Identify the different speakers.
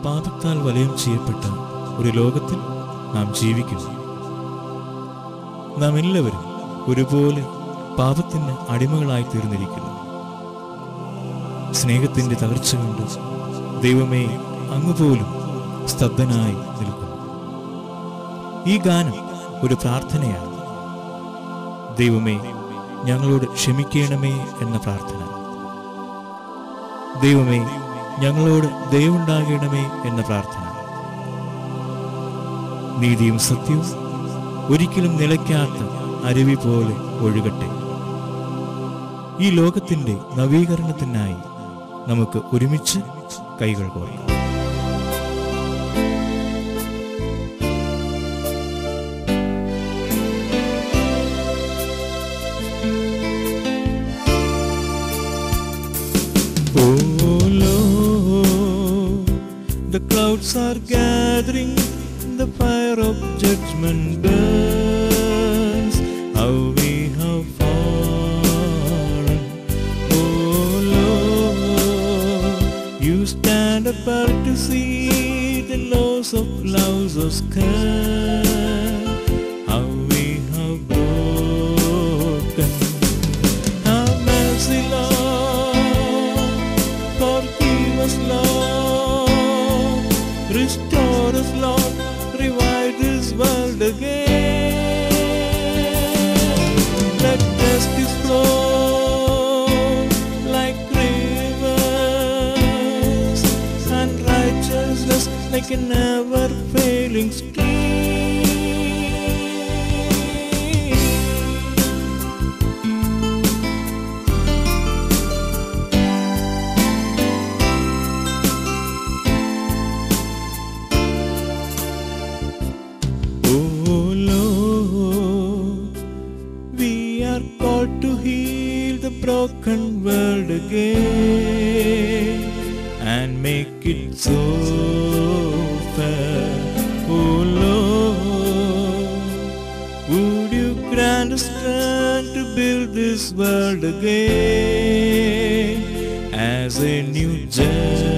Speaker 1: പാപത്താൽ വലയം ചെയ്യപ്പെട്ട ഒരു ലോകത്തിൽ നാം ജീവിക്കുന്നു. നാം എല്ലാവരും ഒരുപോലെ പാപത്തിന് അടിമകളായി തീർന്നിരിക്കുന്നു. സ്നേഹത്തിന്റെ തകർച്ച കൊണ്ട് ദൈവമേ അങ്ങുപോലും സ്തബ്ധനായി നിൽക്കുന്നു. ഈ ഗാനം ഒരു പ്രാർത്ഥനയാണ്. ദൈവമേ ഞങ്ങളോട് ക്ഷമിക്കണമേ എന്ന പ്രാർത്ഥന. ദൈവമേ ഞങ്ങളോട് ദയവുണ്ടാകണമേ എന്ന പ്രാർത്ഥന. നീതിയും സത്യവും ഒരിക്കലും നിലയ്ക്കാത്ത അരുവി പോലെ ഒഴുകട്ടെ. ഈ ലോകത്തിന്റെ നവീകരണത്തിനായി നമുക്ക് ഒരുമിച്ച് കൈകൾ കോർക്കാം.
Speaker 2: The clouds are gathering, the fire of judgment burns. How we have fallen, oh Lord. You stand apart to see the loss of loves of sky. How we have broken. Have mercy, Lord. Forgive us, Lord. Restore us, Lord, revive this world again. Let justice flow like rivers, and righteousness like a never-failing stream. Called to heal the broken world again and make it so fair. Oh Lord, would you grant us strength to build this world again as a new generation?